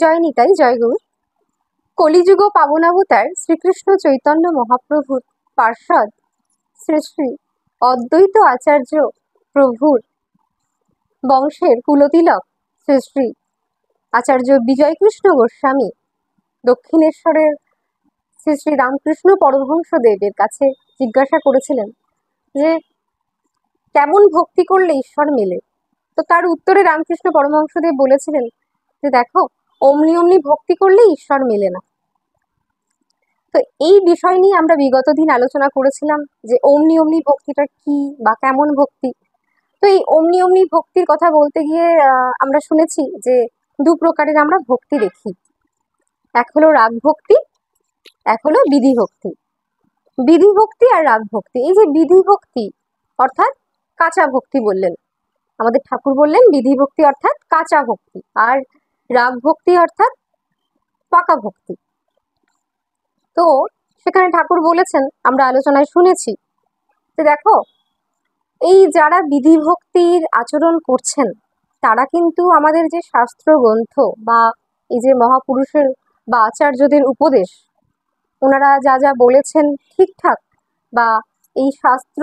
জয় নিতাই, জয় গুরু। কলিযুগ পাবনাবতার শ্রীকৃষ্ণ চৈতন্য মহাপ্রভুর পার্ষদ শ্রী শ্রী অদ্বৈত আচার্য প্রভুর বংশের কুলতিলক শ্রী শ্রী আচার্য বিজয়কৃষ্ণ গোস্বামী দক্ষিণেশ্বরের শ্রী শ্রী রামকৃষ্ণ পরমহংসদেবের কাছে জিজ্ঞাসা করেছিলেন যে কেমন ভক্তি করলে ঈশ্বর মেলে। তো তার উত্তরে রামকৃষ্ণ পরমহংসদেব বলেছিলেন যে দেখো, অমনি অমনি ভক্তি করলে ঈশ্বর মেলে না। তো এই বিষয় নিয়ে আমরা বিগত দিন আলোচনা করেছিলাম যে অমনি অমনি ভক্তিটা কি বা কেমন ভক্তি। তো এই অমনি অমনি ভক্তির কথা বলতে গিয়ে আমরা শুনেছি যে দু প্রকারের আমরা ভক্তি দেখি, এক হলো রাগ ভক্তি, এক হলো বিধি ভক্তি। বিধি ভক্তি আর রাগ ভক্তি, এই যে বিধি ভক্তি অর্থাৎ কাঁচা ভক্তি বললেন আমাদের ঠাকুর, বললেন বিধি ভক্তি অর্থাৎ কাঁচা ভক্তি, আর রাগ ভক্তি অর্থাৎ পাকা ভক্তি। তো সেখানে ঠাকুর বলেছেন, আমরা আলোচনায় শুনেছি যে দেখো, এই যারা বিধি ভক্তির আচরণ করছেন তারা কিন্তু আমাদের যে শাস্ত্র গ্রন্থ বা এই যে মহাপুরুষের বা আচার্যদের উপদেশ, ওনারা যা যা বলেছেন ঠিকঠাক, বা এই শাস্ত্র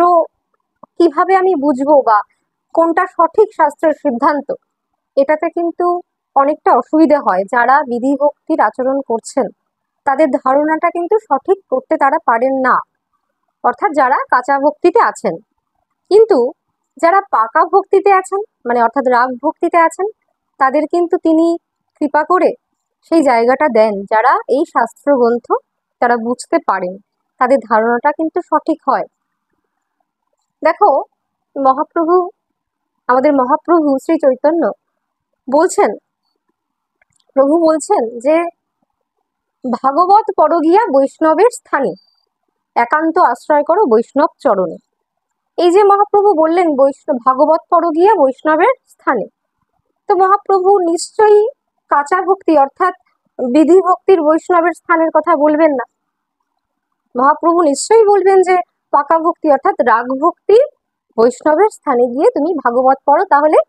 কিভাবে আমি বুঝবো বা কোনটা সঠিক শাস্ত্রের সিদ্ধান্ত, এটাতে কিন্তু অনেকটা অসুবিধা হয়। যারা বিধি ভক্তির আচরণ করছেন তাদের ধারণাটা কিন্তু সঠিক করতে তারা পারেন না, অর্থাৎ যারা কাঁচা ভক্তিতে আছেন। কিন্তু যারা পাকা ভক্তিতে আছেন, মানে অর্থাৎ রাগ ভক্তিতে আছেন, তাদের কিন্তু তিনি কৃপা করে সেই জায়গাটা দেন, যারা এই শাস্ত্রগ্রন্থ তারা বুঝতে পারেন, তাদের ধারণাটা কিন্তু সঠিক হয়। দেখো, মহাপ্রভু, আমাদের মহাপ্রভু শ্রী চৈতন্য বলছেন, প্রভু বলছেন যে ভাগবত পর গিয়া বৈষ্ণবের স্থানে একান্ত আশ্রয় করো বৈষ্ণব চরণে। এই যে মহাপ্রভু বললেন ভাগবত পর গিয়া বৈষ্ণবের স্থানে, তো মহাপ্রভু নিশ্চয়ই কাঁচা ভক্তি অর্থাৎ বিধি ভক্তির বৈষ্ণবের স্থানের কথা বলবেন না। মহাপ্রভু নিশ্চয়ই বলবেন যে পাকা ভক্তি অর্থাৎ রাগ ভক্তির বৈষ্ণবের স্থানে গিয়ে তুমি ভাগবত পড়ো, তাহলে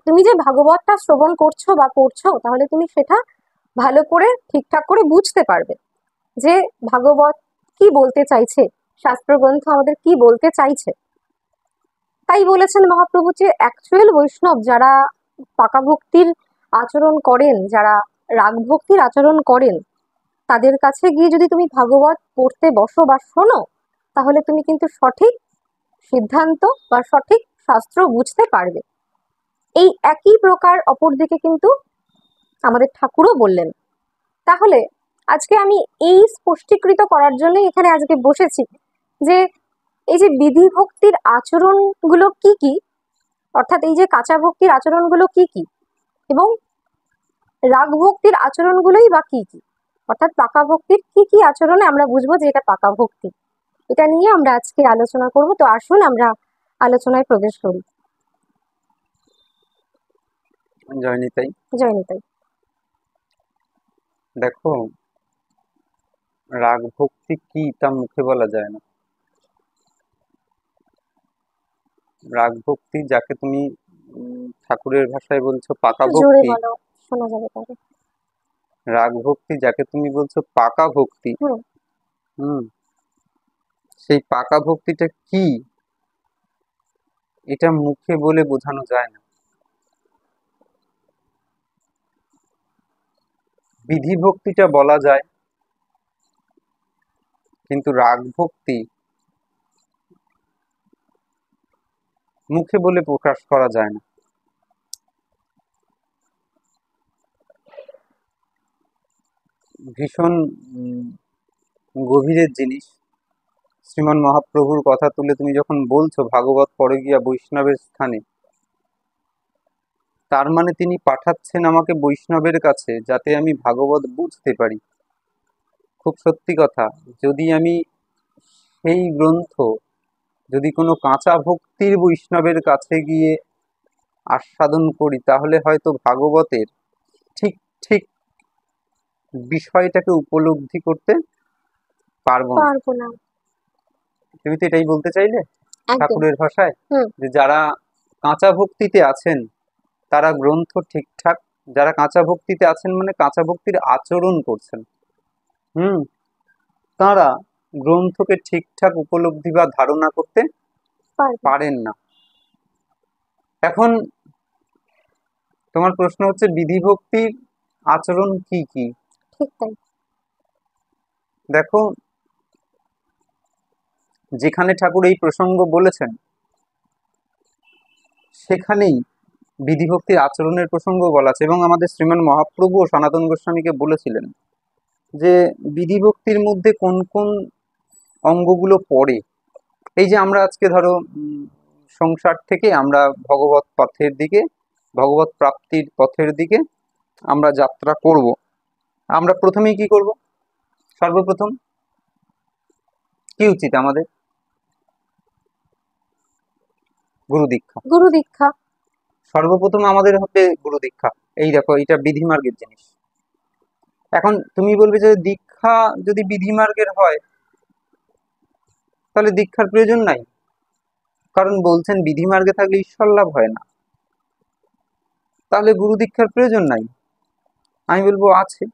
তুমি যে ভাগবতটা শ্রবণ করছো বা পড়ছো, তাহলে তুমি সেটা ভালো করে ঠিকঠাক করে বুঝতে পারবে যে ভাগবত কি বলতে চাইছে, শাস্ত্রগ্রন্থ আমাদের কি বলতে চাইছে। তাই বলেছেন মহাপ্রভু যে অ্যাকচুয়াল বৈষ্ণব যারা পাকা ভক্তির আচরণ করেন, যারা রাগ ভক্তির আচরণ করেন, তাদের কাছে গিয়ে যদি তুমি ভাগবত পড়তে বসো বা শোনো, তাহলে তুমি কিন্তু সঠিক সিদ্ধান্ত বা সঠিক শাস্ত্র বুঝতে পারবে। এই একই প্রকার অপরদিকে কিন্তু আমাদের ঠাকুরও বললেন। তাহলে আজকে আমি এই স্পষ্টীকৃত করার জন্য এখানে আজকে বসেছি যে এই যে বিধি ভক্তির আচরণগুলো কি কি, অর্থাৎ এই যে কাঁচা ভক্তির আচরণগুলো কি কি, এবং রাগ ভক্তির আচরণগুলোই বা কি কি, অর্থাৎ পাকা ভক্তির কি কি আচরণে আমরা বুঝবো যে এটা পাকা ভক্তি, এটা নিয়ে আমরা আজকে আলোচনা করব। তো আসুন আমরা আলোচনায় প্রবেশ করি। জয় নিতাই। জয় নিতাই। দেখো, রাগ ভক্তি কি তা মুখে বলা যায় না। রাগ ভক্তি যাকে তুমি ঠাকুরের ভাষায় বলছো পাকা ভক্তি, শোনা যাবে তাহলে। রাগ ভক্তি যাকে তুমি বলছো পাকা ভক্তি, সেই পাকা ভক্তিটা কি এটা মুখে বলে বোঝানো যায় না। বিধি ভক্তিটা বলা যায়, কিন্তু রাগ ভক্তি মুখে বলে প্রকাশ করা যায় না। ভীষণ গভীরের জিনিস। শ্রীমান মহাপ্রভুর কথা তুলে তুমি যখন বলছো ভাগবত পড়ে গিয়া বৈষ্ণবের স্থানে, তার মানে তিনি পাঠাচ্ছেন আমাকে বৈষ্ণবের কাছে যাতে আমি ভাগবত বুঝতে পারি। খুব সত্যি কথা, যদি আমি সেই গ্রন্থ যদি কোনো কাঁচা ভক্তির বৈষ্ণবের কাছে গিয়ে আস্বাদন করি, তাহলে হয়তো ভাগবতের ঠিক ঠিক বিষয়টাকে উপলব্ধি করতে পারবো না। তুমি তো এটাই বলতে চাইলে ঠাকুরের ভাষায়, যে যারা কাঁচা ভক্তিতে আছেন তারা গ্রন্থ ঠিকঠাক যারা কাঁচা ভক্তিতে আছেন মানে কাঁচা ভক্তির আচরণ করছেন, হুম, তারা গ্রন্থকে ঠিকঠাক উপলব্ধি বা ধারণা করতে পারবে। পারেন না। এখন তোমার প্রশ্ন হচ্ছে বিধি ভক্তির আচরণ কি কি? ঠিক তাই। দেখো, যেখানে ঠাকুর এই প্রসঙ্গ বলেছেন সেখানেই বিধিভক্তির আচরণের প্রসঙ্গ বলা আছে, এবং আমাদের শ্রীমান মহাপ্রভু ও সনাতন গোস্বামীকে বলেছিলেন যে বিধিভক্তির মধ্যে কোন কোন অঙ্গগুলো পড়ে। এই যে আমরা আজকে ধরো সংসার থেকে আমরা ভগবত পথের দিকে, ভগবত প্রাপ্তির পথের দিকে আমরা যাত্রা করব, আমরা প্রথমেই কি করব? সর্বপ্রথম কি উচিত আমাদের? গুরু দীক্ষা। গুরু দীক্ষা। সর্বপ্রথম আমাদের হবে গুরু দীক্ষা। এই দেখো, এটা বিধিমার্গের জিনিস। এখন তুমি বলবে যে দীক্ষা যদি বিধিমার্গের হয় তাহলে দীক্ষার প্রয়োজন নাই, কারণ বলছেন বিধিমার্গে থাকলে ঈশ্বর লাভ হয় না, তাহলে গুরু দীক্ষার প্রয়োজন নাই। আমি বলবো আছে।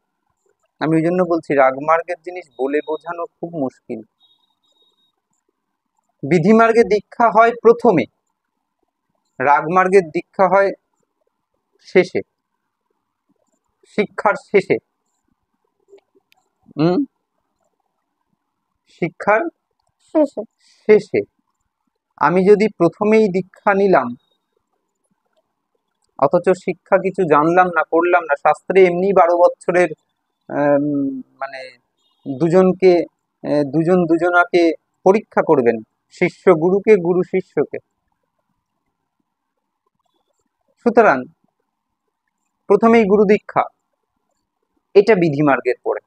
আমি ওই জন্য বলছি রাগমার্গের জিনিস বলে বোঝানো খুব মুশকিল। বিধিমার্গে দীক্ষা হয় প্রথমে, রাগমার্গের দীক্ষা হয় শেষে, শিক্ষার শেষে। হুম, শিক্ষার শেষে। শেষে। আমি যদি প্রথমেই দীক্ষা নিলাম অথচ শিক্ষা কিছু জানলাম না, করলাম না, শাস্ত্রে এমনি 12 বছরের আম, মানে দুজনকে দুজন দুজনাকে পরীক্ষা করবেন, শিষ্য গুরুকে, গুরু শিষ্যকে। সুতরাং প্রথমেই গুরু দীক্ষা, এটা বিধিমার্গের পরে।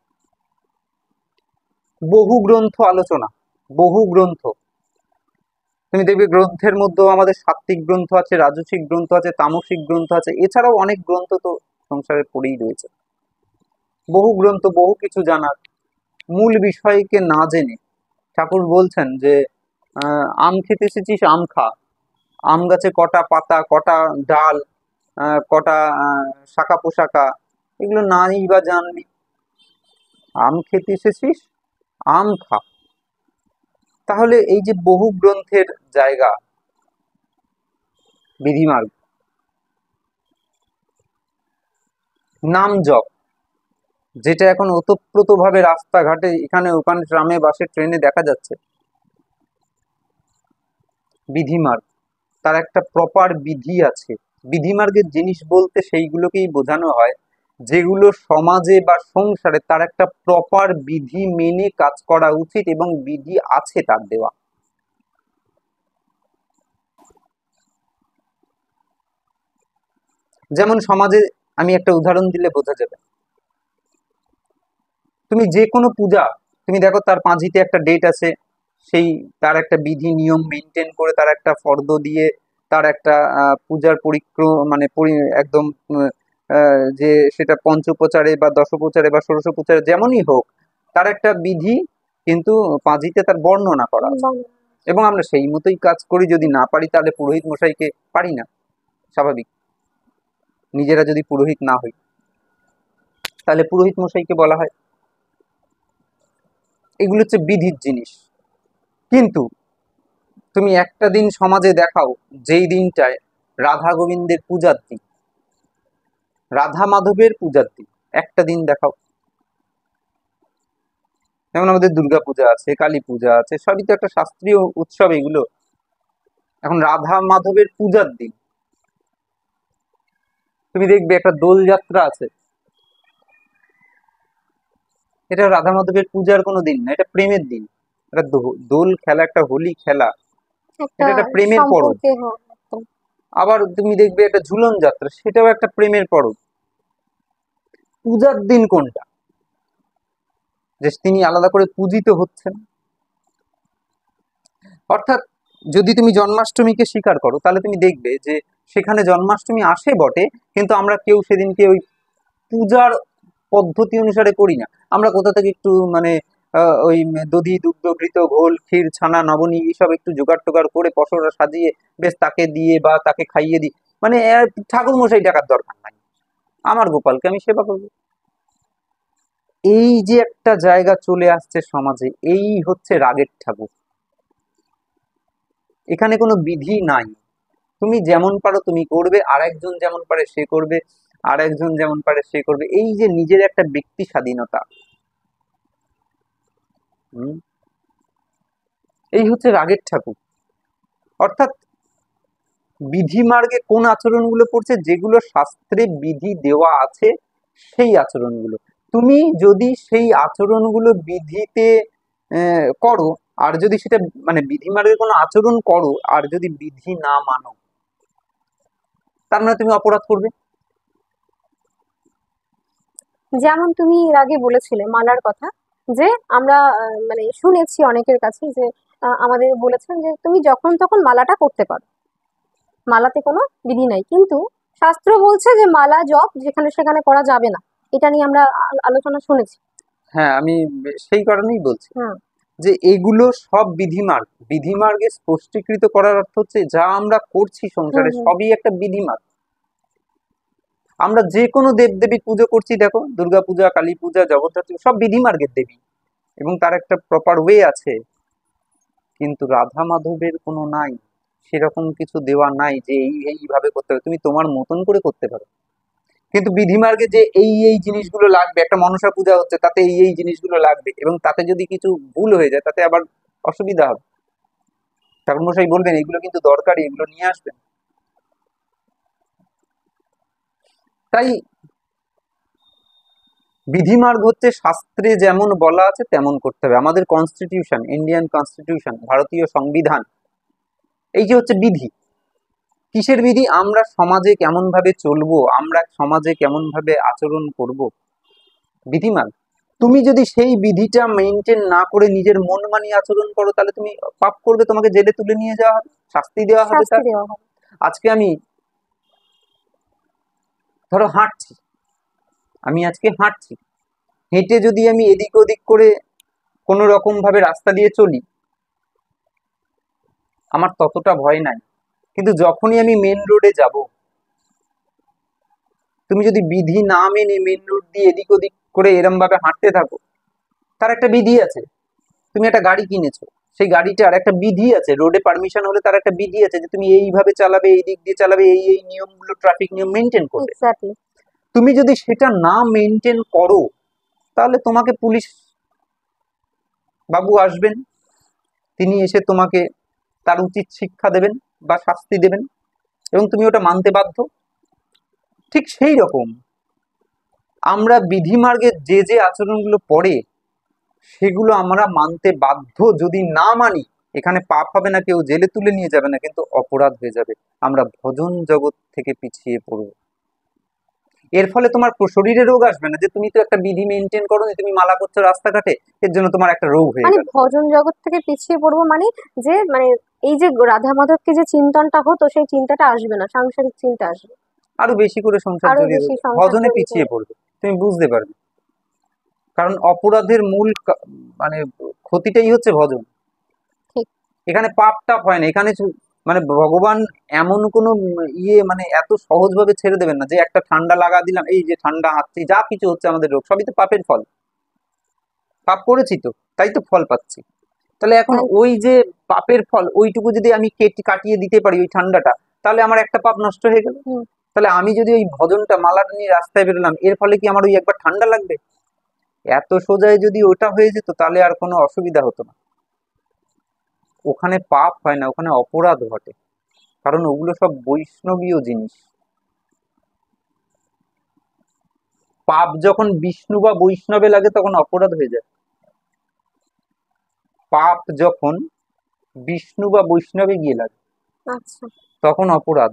বহু গ্রন্থ আলোচনা, বহু গ্রন্থ, তুমি দেখবে গ্রন্থের মধ্যেও আমাদের সাত্ত্বিক গ্রন্থ আছে, রাজসিক গ্রন্থ আছে, তামসিক গ্রন্থ আছে, এছাড়াও অনেক গ্রন্থ তো সংসারে পড়েই রয়েছে। বহু গ্রন্থ, বহু কিছু জানার, মূল বিষয়কে না জেনে ঠাকুর বলছেন যে আম খেতে এসেছিস, আম খা। আম গাছে কটা পাতা, কটা ডাল, কটা শাখা পোশাকা, এগুলো নাই বা জানবি? আম খেতে এসেছিস, আম খা। তাহলে এই যে বহু গ্রন্থের জায়গা বিধিমার্গ, নাম জপ, যেটা এখন ওতপ্রোতভাবে রাস্তাঘাটে এখানে ওখানে ট্রামে বাসে ট্রেনে দেখা যাচ্ছে, বিধিমার্গ, তার একটা প্রপার বিধি আছে। বিধিমার্গের জিনিস বলতে সেইগুলোকেই বোঝানো হয় যেগুলো সমাজে বা সংসারে তার একটা প্রপার বিধি মেনে কাজ করা উচিত এবং বিধি আছে তার দেওয়া। যেমন সমাজে, আমি একটা উদাহরণ দিলে বোঝা যাবে। তুমি যে কোনো পূজা, তুমি দেখো তার পাঁজিতে একটা ডেট আছে, সেই তার একটা বিধি নিয়ম মেনটেন করে, তার একটা ফর্দ দিয়ে, তার একটা পূজার মানে একদম যে সেটা পঞ্চপ্রচারে বা দশপ্রচারে বা ষোড়শোপচারে যেমনই হোক, তার একটা বিধি কিন্তু পাঁজিতে তার বর্ণনা করা আছে, এবং আমরা সেই মতোই কাজ করি। যদি না পারি তাহলে পুরোহিত মশাইকে, পারি না স্বাভাবিক, নিজেরা যদি পুরোহিত না হই তাহলে পুরোহিত মশাইকে বলা হয়। এগুলো হচ্ছে বিধির জিনিস। কিন্তু তুমি একটা দিন সমাজে দেখাও যেই দিনটায় রাধা গোবিন্দের পূজার দিন, রাধা মাধবের পূজার দিন, একটা দিন দেখাও। যেমন আমাদের দুর্গা পূজা আছে, কালী পূজা আছে, সবই তো একটা শাস্ত্রীয় উৎসব এগুলো। এখন রাধা মাধবের পূজার দিন তুমি দেখবে একটা দোল যাত্রা আছে, এটা রাধা মাধবের পূজার কোনো দিন না, এটা প্রেমের দিন। এটা দোল খেলা, একটা হোলি খেলা, একটা এটা একটা প্রেমের পরব। সম্পর্কে, হ্যাঁ একদম। আবার তুমি দেখবে একটা ঝুলন যাত্রা, সেটাও একটা প্রেমের পরব। পূজার দিন কোনটা যে তিনি আলাদা করে পূজিত হচ্ছেন? অর্থাৎ যদি তুমি জন্মাষ্টমীকে স্বীকার করো তাহলে তুমি দেখবে যে সেখানে জন্মাষ্টমী আসে বটে, কিন্তু আমরা কেউ সেদিনকে ওই পূজার পদ্ধতি অনুসারে করি না। আমরা কোথা থেকে একটু মানে ওই দধি দুগ্ধ ঘৃত ঘোল ক্ষীর ছানা নবনী এইসব একটু জোগাড় টোগাড় করে পসরা সাজিয়ে বেশ তাকে দিয়ে বা তাকে খাইয়ে দিই, মানে ঠাকুর মশাই টাকার দরকার নাই, আমার গোপালকে আমি সেবা করবো। এই যে একটা জায়গা চলে আসছে সমাজে, এই হচ্ছে রাগের ঠাকুর। এখানে কোনো বিধি নাই, তুমি যেমন পারো তুমি করবে, আর একজন যেমন পারে সে করবে, আর একজন যেমন পারে সে করবে। এই যে নিজের একটা ব্যক্তি স্বাধীনতা, হুম, এই হচ্ছে রাগের ঠাকুর। অর্থাৎ বিধিমার্গে কোন আচরণগুলো পড়ছে, যেগুলো শাস্ত্রে বিধি দেওয়া আছে সেই আচরণগুলো। তুমি যদি সেই আচরণগুলো বিধিতে করো, আর যদি সেটা মানে বিধিমার্গে কোনো আচরণ করো আর যদি বিধি না মানো, তার মানে তুমি অপরাধ করবে। যেমন তুমি এর আগে বলেছিলে মালার কথা, যে আমরা মানে শুনেছি অনেকের কাছে যে আমাদের বলেছেন যে তুমি যখন তখন মালাটা করতে পারো, মালাতে কোনো বিধি নাই, কিন্তু শাস্ত্র বলছে যে মালা জপ যেখানে সেখানে করা যাবে না। এটা নিয়ে আমরা আলোচনা শুনেছি। হ্যাঁ, আমি সেই কারণেই বলছি হুম যে এগুলো সব বিধিমার্গ। বিধিমার্গে স্পষ্টীকৃত করার অর্থ হচ্ছে যা আমরা করছি হুম সংসারে হুম সবই একটা বিধিমার্গ। আমরা যে কোনো দেবদেবীর পুজো করছি, দেখো দুর্গা পূজা, কালী পূজা, জগদ্ধাত্রী, সব বিধিমার্গের দেবী এবং তার একটা প্রপার ওয়ে আছে। কিন্তু রাধা মাধবের কোনো নাই, সেরকম কিছু দেওয়া নাই যে এইভাবে করতে হবে, তুমি তোমার মতন করে করতে পারো। কিন্তু বিধিমার্গে যে এই জিনিসগুলো লাগবে, একটা মনসা পূজা হচ্ছে তাতে এই জিনিসগুলো লাগবে, এবং তাতে যদি কিছু ভুল হয়ে যায় তাতে আবার অসুবিধা হবে, ঠাকুরমশাই বলবেন এগুলো কিন্তু দরকারি, এগুলো নিয়ে আসবেন। তাই বিধিমার্গ হচ্ছে শাস্ত্রে যেমন বলা আছে তেমন করতে হবে। আমাদের কনস্টিটিউশন, ইন্ডিয়ান কনস্টিটিউশন, ভারতীয় সংবিধান, এই যে হচ্ছে বিধি। কিসের বিধি? আমরা সমাজে কেমন ভাবে চলবো, আমরা সমাজে কেমন ভাবে আচরণ করব, বিধিমার্গ। তুমি যদি সেই বিধিটা মেনটেন না করে নিজের মন মানিয়ে আচরণ করো, তাহলে তুমি পাপ করবে, তোমাকে জেলে তুলে নিয়ে যাওয়া হবে, শাস্তি দেওয়া হবে শাস্তি তার। দেওয়া হবে। আজকে আমি ধরো হাঁটছি, আমি আজকে হাঁটছি, হেঁটে যদি আমি এদিক ওদিক করে কোনো রকম ভাবে রাস্তা দিয়ে চলি, আমার ততটা ভয় নাই। কিন্তু যখনই আমি মেন রোডে যাব, তুমি যদি বিধি না মেনে মেন রোড দিয়ে এদিক ওদিক করে এরম ভাবে হাঁটতে থাকো, তার একটা বিধি আছে। তুমি একটা গাড়ি কিনেছো, সেই গাড়িটার একটা বিধি আছে, রোডে পারমিশন হলে তার একটা বিধি আছে যে তুমি এইভাবে চালাবে, এই দিক দিয়ে চালাবে, এই নিয়মগুলো, ট্রাফিক নিয়ম মেনটেন করবে। এক্স্যাক্টলি। তুমি যদি সেটা না মেনটেন করো, তাহলে তোমাকে পুলিশ বাবু আসবেন, তিনি এসে তোমাকে তার উচিত শিক্ষা দেবেন বা শাস্তি দেবেন, এবং তুমি ওটা মানতে বাধ্য। ঠিক সেই রকম আমরা বিধিমার্গের যে যে আচরণগুলো পড়ে সেগুলো আমরা মানতে বাধ্য। যদি না মানি, এখানে পাপ হবে না, কেউ জেলে তুলে নিয়ে যাবে না, কিন্তু অপরাধ হয়ে যাবে, আমরা ভজন জগৎ থেকে পিছিয়ে পড়ব। এর ফলে তোমার শরীরে রোগ আসবে না, যে তুমি তো একটা বিধি মেনটেন করো, তুমি মালা করছো রাস্তাঘাটে, এর জন্য তোমার একটা রোগ হয়ে মানে গেল। ভজন জগৎ থেকে পিছিয়ে পড়বো মানে যে মানে এই যে রাধা মাধবকে যে চিন্তনটা হতো সেই চিন্তাটা আসবে না, সাংসারিক চিন্তা আসবে, আরো বেশি করে সংসার আরো জড়িয়ে বেশি দেবে, সংসার ভজনে জড়িয়ে পিছিয়ে যাবে। পড়বে, তুমি বুঝতে পারবে। কারণ অপরাধের মূল মানে ক্ষতিটাই হচ্ছে ভজন। ঠিক। এখানে পাপ টাপ হয় না, এখানে মানে ভগবান এমন কোন মানে এত সহজ ভাবে ছেড়ে দেবেন না যে একটা ঠান্ডা লাগা দিলাম, এই যে ঠান্ডা হাঁচছি, যা কিছু হচ্ছে আমাদের রোগ, সবই তো পাপের ফল। পাপ করেছি তো, তাই তো ফল পাচ্ছি। তাহলে এখন তাই। ওই যে পাপের ফল, ওইটুকু যদি আমি কাটিয়ে দিতে পারি ওই ঠান্ডাটা, তাহলে আমার একটা পাপ নষ্ট হয়ে গেল। হুম। তাহলে আমি যদি ওই ভজনটা মালাটা নিয়ে রাস্তায় বেরোলাম, এর ফলে কি আমার ওই একবার ঠান্ডা লাগবে? এত সোজায় যদি ওটা হয়ে যেত তাহলে আর কোনো অসুবিধা হতো না। ওখানে পাপ হয় না, ওখানে অপরাধ ঘটে, কারণ ওগুলো সব বৈষ্ণবীয় জিনিস। পাপ যখন বিষ্ণু বা বৈষ্ণবে লাগে তখন অপরাধ হয়ে যায়, পাপ যখন বিষ্ণু বা বৈষ্ণবে গিয়ে লাগে আচ্ছা। তখন অপরাধ।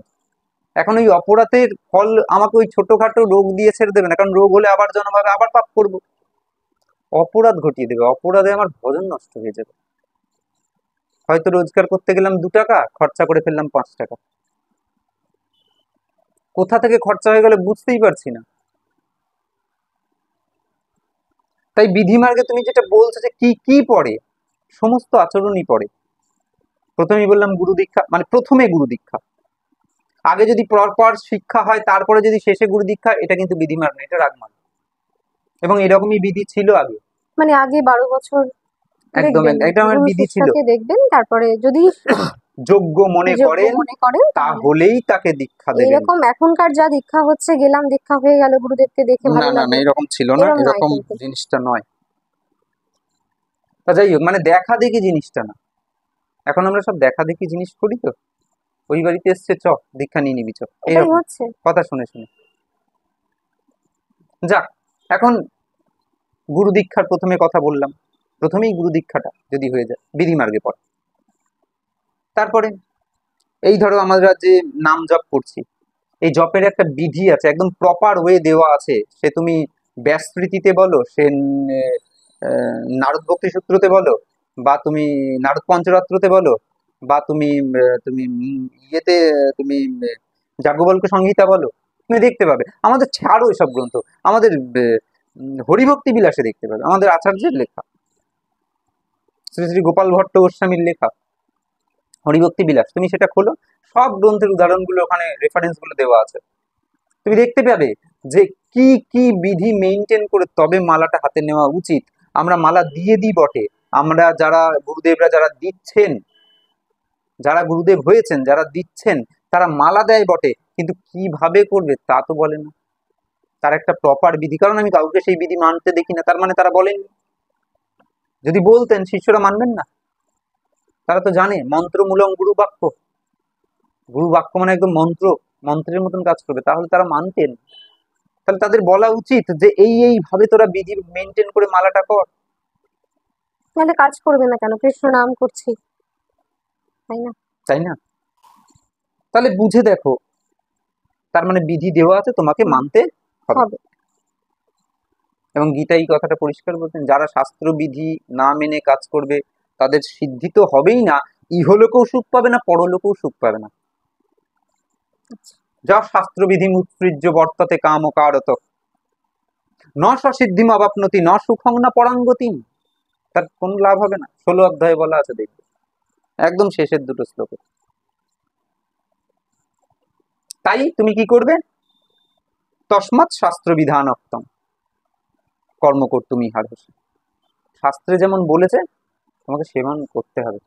এখন ওই অপরাধের ফল আমাকে ওই ছোটখাটো রোগ দিয়ে ছেড়ে দেবে না, কারণ রোগ হলে আবার জন্ম হবে, আবার পাপ করব, অপরাধ ঘটিয়ে দেবে। অপরাধে আমার ভজন নষ্ট হয়ে যাবে। হয়তো রোজগার করতে গেলাম 2 টাকা, খরচা করে ফেললাম 5 টাকা, কোথা থেকে খরচা হয়ে গেলে বুঝতেই পারছি না। তাই বিধিমার্গে তুমি যেটা বলছো যে কি কি পড়ে, সমস্ত আচরণই পড়ে। প্রথমেই বললাম গুরু দীক্ষা, মানে প্রথমে গুরু দীক্ষা, আগে যদি প্রপার শিক্ষা হয় তারপরে যদি শেষে গুরু দীক্ষা, এটা কিন্তু বিধিমার্গ না, এটা রাগমার্গ। এবং এরকমই বিধি ছিল আগে। মানে আগে 12 বছর একদম দেখবেন, এটা আমার গুরু বিধি ছিল। শিষ্যকে দেখবেন, তারপরে যদি যোগ্য মনে যোগ্য করেন মনে করেন তাহলে। তাহলেই তাকে দীক্ষা দেবেন। এরকম এখনকার যা দীক্ষা হচ্ছে, গেলাম দীক্ষা হয়ে গেল, গুরুদেবকে দেখে না ভালো না না, লাগলো, এরকম ছিল না, এরম নয় এরকম কিন্তু। জিনিসটা নয়। তা যাই হোক, মানে দেখা দেখি জিনিসটা না। এখন আমরা সব দেখা দেখি জিনিস করি তো, ওই বাড়িতে এসছে চ দীক্ষা নিয়ে নিবি চ, এটাই এইরকম হচ্ছে। কথা শুনে শুনে। যাক, এখন গুরু দীক্ষার প্রথমে কথা বললাম, প্রথমেই গুরু দীক্ষাটা যদি হয়ে যায় বিধিমার্গে পড়ে, তারপরে এই ধরো আমরা যে নাম জপ করছি, এই জপের একটা বিধি আছে, একদম প্রপার ওয়ে দেওয়া আছে। সে তুমি ব্যাসস্মৃতিতে বলো, সে নারদ ভক্তি সূত্রতে বলো, বা তুমি নারদ পঞ্চরাত্রতে বলো, বা তুমি ইয়েতে তুমি যাজ্ঞবল্ক্য সংহিতা বলো, তুমি দেখতে পাবে। আমাদের ছাড়ো এসব গ্রন্থ, আমাদের হরিভক্তি বিলাসে দেখতে পাবে, আমাদের আচার্যের লেখা, শ্রী শ্রী গোপাল ভট্ট গোস্বামীর লেখা হরিভক্তি বিলাস, তুমি সেটা খোলো, সব গ্রন্থের উদাহরণগুলো ওখানে রেফারেন্স গুলো দেওয়া আছে। তুমি দেখতে পাবে যে কি কি বিধি মেনটেন করে তবে মালাটা হাতে নেওয়া উচিত। আমরা মালা দিয়ে দিই বটে, আমরা যারা গুরুদেবরা যারা দিচ্ছেন, যারা গুরুদেব হয়েছেন, যারা দিচ্ছেন, তারা মালা দেয় বটে, কিন্তু কিভাবে করবে তা তো বলে না। তার একটা প্রপার বিধি, কারণ আমি কাউকে সেই বিধি মানতে দেখি না, তার মানে তারা বলেননি। যদি বলতেন শিষ্যরা মানবেন না? তারা তো জানে মন্ত্রমূলক গুরু বাক্য, গুরু বাক্য মানে একদম মন্ত্র, মন্ত্রের মতন কাজ করবে, তাহলে তারা মানতেন। তাহলে তাদের বলা উচিত যে এই ভাবে তোরা বিধি মেনটেন করে মালাটা কর। নাহলে কাজ করবে না কেন? কৃষ্ণ নাম করছি, তাই না? তাই না? তাহলে বুঝে দেখো, তার মানে বিধি দেওয়া আছে, তোমাকে মানতে হবে। হবে। এবং গীতা এই কথাটা পরিষ্কার বলতেন, যারা শাস্ত্র বিধি না মেনে কাজ করবে তাদের সিদ্ধি তো হবেই না, ইহলোকেও সুখ পাবে না, পরলোকেও সুখ পাবে না। যা শাস্ত্রবিধি উৎসৃজ্য বর্ততে কাম ও কারত, ন সসিদ্ধিম অবাপ্নতি ন সুখং না পরাঙ্গতিম। তার কোন লাভ হবে না, 16 অধ্যায়ে বলা আছে, দেখবে একদম শেষের দুটো শ্লোকে। তাই তুমি কি করবে? তস্মাৎ শাস্ত্র বিধানোক্তম কর্ম কর্তুম ইহার্হসি। শাস্ত্রে যেমন বলেছে তোমাকে সেমন করতে হবে,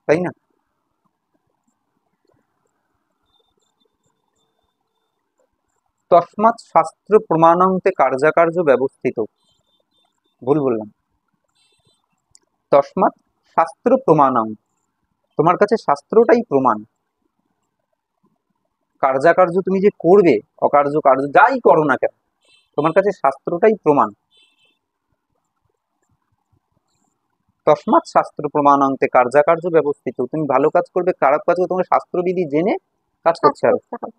তাই না? তস্মাৎ শাস্ত্র প্রমাণান্তে কার্যাকার্য ব্যবস্থিত। ভুল বললাম, তস্মাৎ শাস্ত্র প্রমাণাং, তোমার কাছে শাস্ত্রটাই প্রমাণ। কার্যাকার্য তুমি যে করবে, অকার্য কার্য যাই করো না কেন, তোমার কাছে শাস্ত্রটাই প্রমাণ। তস্মাৎ শাস্ত্র প্রমাণান্তে কার্যাকার্য ব্যবস্থিত। তুমি ভালো কাজ করবে, খারাপ কাজ করবে, তোমার শাস্ত্রবিধি জেনে কাজ কাজ করতে হবে। করতে হবে।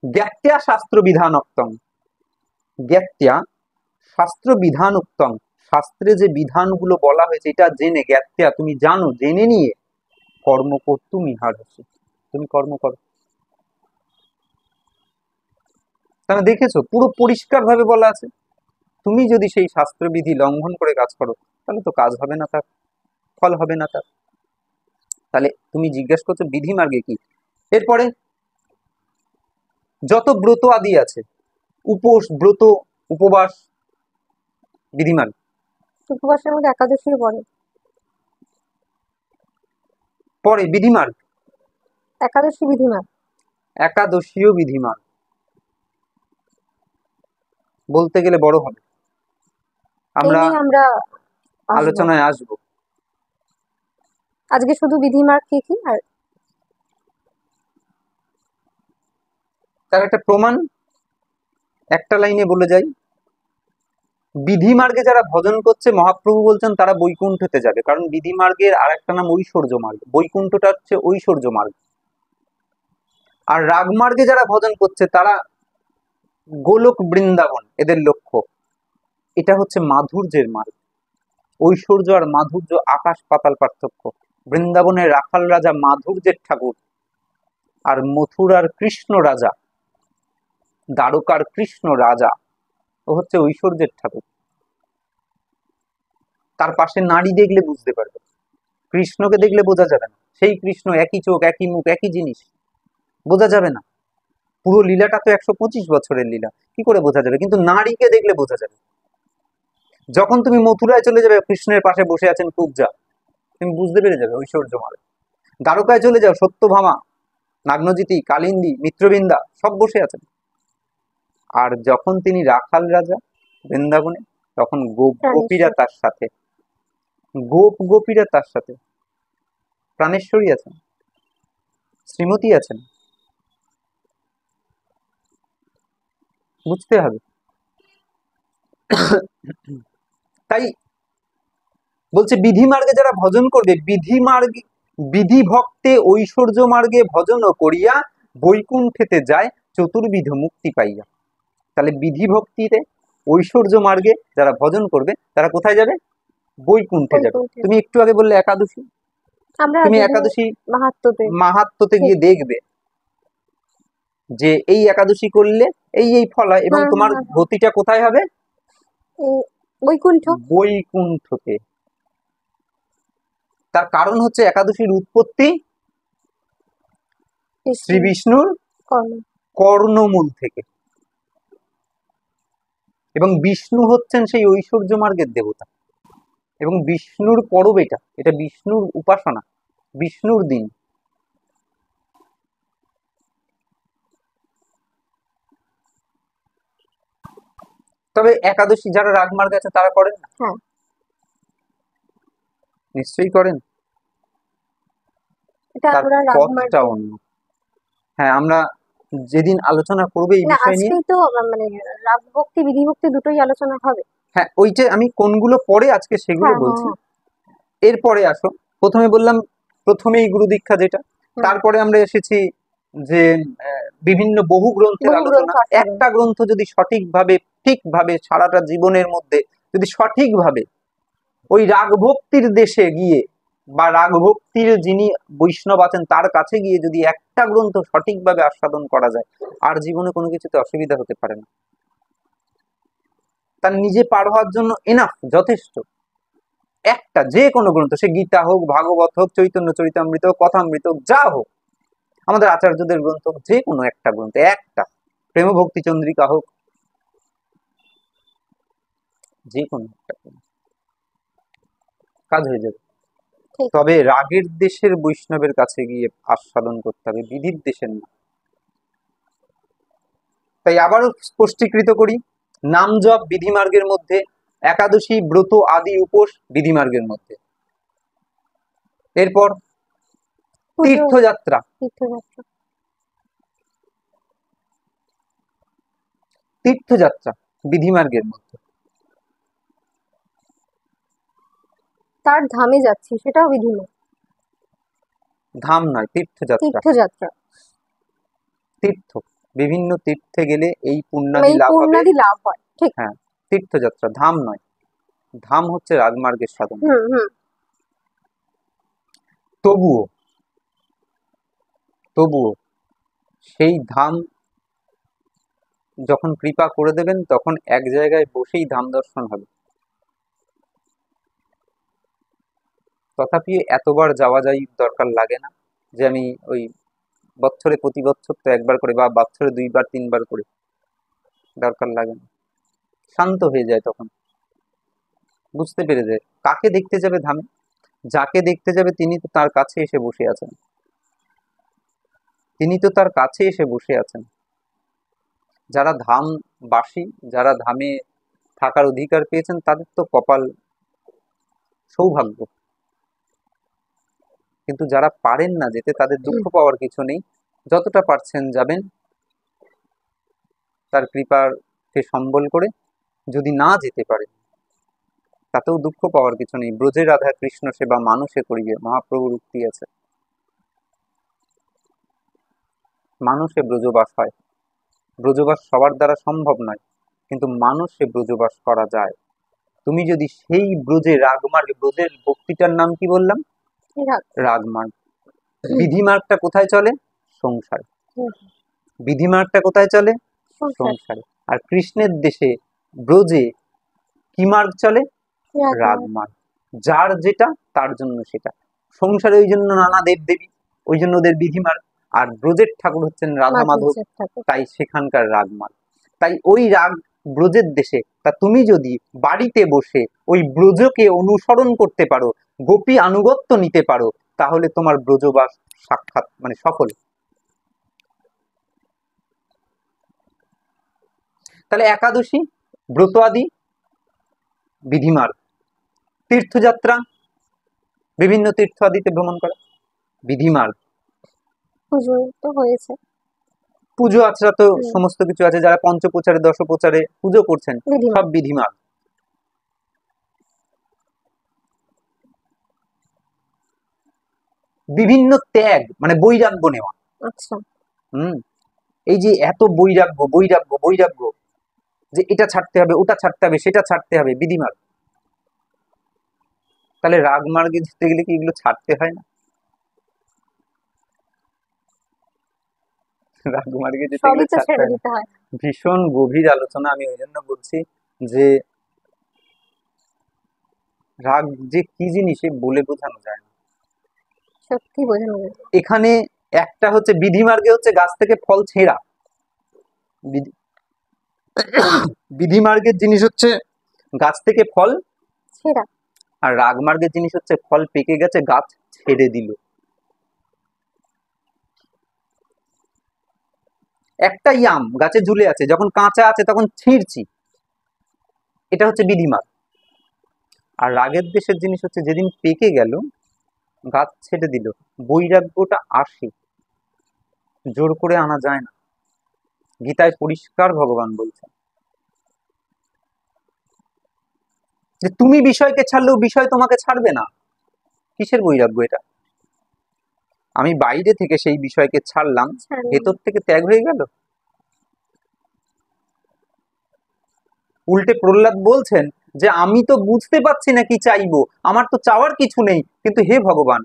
জ্ঞাত্যা শাস্ত্র বিধানোক্তম, জ্ঞাত্যা শাস্ত্র বিধান উক্তম, শাস্ত্রে যে বিধানগুলো বলা হয়েছে এটা জেনে, জ্ঞাত্যা তুমি জানো, জেনে নিয়ে কর্ম কর্তুম ইহার্হসি, তুমি কর্ম করো। তাহলে দেখেছো পুরো পরিষ্কার ভাবে বলা আছে, তুমি যদি সেই শাস্ত্রবিধি লঙ্ঘন করে কাজ করো তাহলে তো কাজ হবে না, তার ফল হবে না তার। তাহলে তুমি জিজ্ঞাসা করছো বিধি মার্গে কি। এরপরে যত ব্রত আদি আছে, উপোস ব্রত উপবাস বিধিমার্গ। উপবাসের মধ্যে একাদশীও পড়ে। পরে বিধিমার্গ, একাদশী বিধিমার্গ। একাদশীয় বিধিমার্গ। বলতে গেলে বড় হবে, এই আমরা নিয়ে আমরা আসবো। আলোচনায় আসবো। আজকে শুধু বিধিমার্গ কি কি আর তার একটা প্রমাণ একটা লাইনে বলে যাই। বিধি মার্গে যারা ভজন করছে, মহাপ্রভু বলছেন তারা বৈকুণ্ঠতে যাবে, কারণ বিধি মার্গের আর একটা নাম ঐশ্বর্য মার্গ, বৈকুণ্ঠটা হচ্ছে ঐশ্বর্য মার্গ। আর রাগমার্গে যারা ভজন করছে তারা গোলক বৃন্দাবন এদের লক্ষ্য। এটা হচ্ছে মাধুর্যের মার্গ। ঐশ্বর্য আর মাধুর্য আকাশ পাতাল পার্থক্য। বৃন্দাবনের রাখাল রাজা মাধুর্যের ঠাকুর, আর মথুরার কৃষ্ণ রাজা, দ্বারকার কৃষ্ণ রাজা, ও হচ্ছে ঐশ্বর্যের ঠাকুর। তার পাশে নারী দেখলে বুঝতে পারবে, কৃষ্ণকে দেখলে বোঝা যাবে না। সেই কৃষ্ণ, একই চোখ, একই মুখ, একই জিনিস, বোঝা যাবে না। পুরো লীলাটা তো 125 বছরের লীলা, কি করে বোঝা যাবে? কিন্তু নারীকে দেখলে বোঝা যাবে। যখন তুমি মথুরায় চলে যাবে, কৃষ্ণের পাশে বসে আছেন কুব্জা, তুমি বুঝতে পেরে যাবে ঐশ্বর্য মাল। দ্বারকায় চলে যাও, সত্যভামা, নাগ্নজিতি, কালিন্দী, মিত্রবিন্দা সব বসে আছেন। আর যখন তিনি রাখাল রাজা বৃন্দাবনে, তখন গোপীরা তার সাথে, গোপীরা তার সাথে, প্রাণেশ্বরী আছেন, শ্রীমতী আছেন। বুঝতে হবে। তাই বলছে বিধি মার্গে যারা ভজন করবে, বিধি মার্গে, বিধি ভক্তে ঐশ্বর্য মার্গে ভজন করিয়া বৈকুণ্ঠেতে যায় চতুর্বিধ মুক্তি পাইয়া। তাহলে বিধি ভক্তিতে ঐশ্বর্য মার্গে যারা ভজন করবে তারা কোথায় যাবে? বৈকুণ্ঠে যাবে। তুমি একটু আগে বললে একাদশী, তুমি একাদশী মাহাত্ম্যতে গিয়ে দেখবে যে এই একাদশী করলে এই এই ফল হয়, এবং তোমার গতিটা কোথায় হবে? বৈকুণ্ঠ, বৈকুণ্ঠতে। তার কারণ হচ্ছে একাদশীর উৎপত্তি শ্রী বিষ্ণুর কর্ণমূল থেকে, এবং বিষ্ণু হচ্ছেন সেই ঐশ্বর্য মার্গের দেবতা, এবং বিষ্ণুর পরব এটা, এটা বিষ্ণুর উপাসনা, বিষ্ণুর দিন। তবে একাদশী যারা রাগমার্গে আছে তারা করেন না? হ্যাঁ, নিশ্চয়ই করেন। তার পথটা অন্য। হ্যাঁ, আমরা যেদিন আলোচনা করবো এই বিষয় নিয়ে, তো মানে রাগ ভক্তি বিধি ভক্তি দুটোই আলোচনা হবে। হ্যাঁ, ওই যে আমি কোনগুলো পরে আজকে সেগুলো বলছি। এরপরে আসো, প্রথমে বললাম প্রথমেই গুরু দীক্ষা যেটা, তারপরে আমরা এসেছি যে বিভিন্ন বহু গ্রন্থের আলোচনা। একটা গ্রন্থ যদি সঠিকভাবে, ঠিকভাবে সারাটা জীবনের মধ্যে যদি সঠিকভাবে ওই রাগ ভক্তির দেশে গিয়ে, বা রাগ ভক্তির যিনি বৈষ্ণব আছেন তার কাছে গিয়ে যদি একটা গ্রন্থ সঠিকভাবে আস্বাদন করা যায়, আর জীবনে কোনো কিছুতে অসুবিধা হতে পারে না। তার নিজে পার হওয়ার জন্য এনাফ, যথেষ্ট। একটা যে কোনো গ্রন্থ, সে গীতা হোক, ভাগবত হোক, চৈতন্য চরিতামৃত হোক, কথামৃত হোক, যা হোক, আমাদের আচার্যদের গ্রন্থ, যে কোনো একটা গ্রন্থ, একটা প্রেম ভক্তি চন্দ্রিকা হোক, যে কোনো একটা কাজ হয়ে যাবে। তবে রাগের দেশের বৈষ্ণবের কাছে গিয়ে আস্বাদন করতে হবে, বিধির দেশের না। তাই আবারও স্পষ্টীকৃত করি, নাম জপ বিধিমার্গের মধ্যে, একাদশী ব্রত আদি উপোস বিধিমার্গের মধ্যে। এরপর তীর্থযাত্রা, তীর্থযাত্রা বিধিমার্গের মধ্যে। তার ধামে যাচ্ছি, সেটাও বিধিমার্গ। ধাম নয়, তীর্থযাত্রা। তীর্থযাত্রা, তীর্থ, বিভিন্ন তীর্থে গেলে এই পুণ্যাদি লাভ হয়। ঠিক, হ্যাঁ, তীর্থযাত্রা, ধাম নয়। ধাম হচ্ছে রাজমার্গের সাধন। তবুও সেই ধাম যখন কৃপা করে দেবেন, তখন এক জায়গায় বসেই ধাম দর্শন হবে। তথাপি এতবার যাওয়া যাই দরকার লাগে না, যে আমি ওই বছরে প্রতি বছর তো একবার করে, বা বছরে 2বার 3বার করে, দরকার লাগে না। শান্ত হয়ে যায় তখন, বুঝতে পেরে যায় কাকে দেখতে যাবে ধামে। যাকে দেখতে যাবে তিনি তো তার কাছে এসে বসে আছেন, তিনি তো তার কাছে এসে বসে আছেন। যারা ধামবাসী, যারা ধামে থাকার অধিকার পেয়েছেন, তাদের তো কপাল, সৌভাগ্য। কিন্তু যারা পারেন না যেতে, তাদের দুঃখ পাওয়ার কিছু নেই। যতটা পারছেন যাবেন, তার কৃপাকে সম্বল করে। যদি না যেতে পারে, তাতেও দুঃখ পাওয়ার কিছু নেই। ব্রজে রাধা কৃষ্ণ সেবা মানুষে করিবে, মহাপ্রভুর উক্তি আছে। মানুষে ব্রজবাস হয়, ব্রজবাস সবার দ্বারা সম্ভব নয়, কিন্তু মানুষে ব্রজবাস করা যায়। তুমি যদি সেই ব্রজে রাগমার্গে, ব্রজের ভক্তিটার নাম কি বললাম? রাগমার্গ। বিধিমার্গটা কোথায় চলে? সংসারে। বিধিমার্গটা কোথায় চলে? সংসারে। আর কৃষ্ণের দেশে ব্রজে কি মার্গ চলে? রাগমার্গ। যার যেটা তার জন্য সেটা। সংসারে ওই জন্য নানা দেবদেবী, ওই জন্য ওদের বিধিমার। আর ব্রজের ঠাকুর হচ্ছেন রাধা মাধব, মাধুর্যের ঠাকুর। তাই সেখানকার রাগমাল। তাই ওই রাগ ব্রজের দেশে, তা তুমি যদি বাড়িতে বসে ওই ব্রজকে অনুসরণ করতে পারো, গোপী আনুগত্য নিতে পারো, তাহলে তোমার ব্রজবাস সাক্ষাৎ মানে সফল। তাহলে একাদশী, ব্রত আদি, বিধিমার, তীর্থযাত্রা, বিভিন্ন তীর্থ আদিতে ভ্রমণ করা, বিধিমার্গ। পুজো তো হয়েছে, পুজো আচরা তো সমস্ত কিছু আছে, যারা পঞ্চপ্রচারে দশপ্রচারে পুজো করছেন বিধিমার্গ। সব বিধিমার্গ। বিভিন্ন ত্যাগ মানে বৈরাগ্য নেওয়া। আচ্ছা, এই যে এত বৈরাগ্য বৈরাগ্য বৈরাগ্য, যে এটা ছাড়তে হবে, ওটা ছাড়তে হবে, সেটা ছাড়তে হবে, বিধিমার্গ। তাহলে রাগমার্গে যেতে গেলে কি এগুলো ছাড়তে হয় না? রাগমার্গে যেতে সবই গেলে তো ছাড়তে ছেড়ে হয় না। দিতে হয়। ভীষণ গভীর আলোচনা, আমি ওই জন্য বলছি যে রাগ যে কি জিনিস এ বলে বোঝানো যায় না। সত্যি বোঝানো যায় না। এখানে একটা হচ্ছে বিধিমার্গে হচ্ছে গাছ থেকে ফল ছেঁড়া, বিধিমার্গের জিনিস হচ্ছে গাছ থেকে ফল ছেঁড়া। আর রাগমার্গের জিনিস হচ্ছে ফল পেকে গেছে, গাছ ছেড়ে দিল। একটাই আম গাছে ঝুলে আছে, যখন কাঁচা আছে তখন ছিঁড়ছি, এটা হচ্ছে বিধিমার্গ। আর রাগের দেশের জিনিস হচ্ছে যেদিন পেকে গেল, গাছ ছেড়ে দিল, বৈরাগ্যটা আসে, জোর করে আনা যায় না। গীতায় পরিষ্কার ভগবান বলছেন যে তুমি বিষয়কে ছাড়লেও বিষয় তোমাকে ছাড়বে না। কিসের বৈরাগ্য এটা? আমি বাইরে থেকে সেই বিষয়কে ছাড়লাম, ভেতর থেকে ত্যাগ হয়ে গেল। উল্টে প্রহ্লাদ বলছেন যে আমি তো বুঝতে পারছি না কি চাইবো, আমার তো চাওয়ার কিছু নেই, কিন্তু হে ভগবান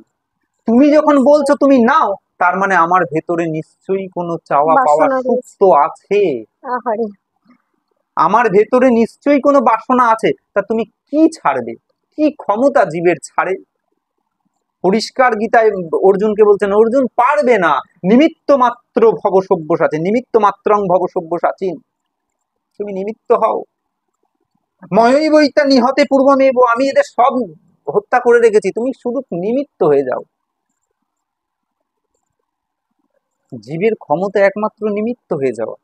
তুমি যখন বলছো তুমি নাও, তার মানে আমার ভেতরে নিশ্চয়ই কোনো চাওয়া পাওয়া বাসনা সুপ্ত আছে, আহারে, আমার ভেতরে নিশ্চয়ই কোনো বাসনা আছে। তা তুমি কি ছাড়বে? কি ক্ষমতা জীবের ছাড়ে? পরিষ্কার গীতায় অর্জুনকে বলছেন অর্জুন পারবে না, নিমিত্ত মাত্র ভব সব্যসাচী, নিমিত্ত মাত্রং ভব সব্যসাচী, তুমি নিমিত্ত হও। ময়ই বইতা নিহতে পূর্বমেব, আমি এদের সব হত্যা করে রেখেছি, তুমি শুধু নিমিত্ত হয়ে যাও। জীবের ক্ষমতা একমাত্র নিমিত্ত হয়ে যাওয়া,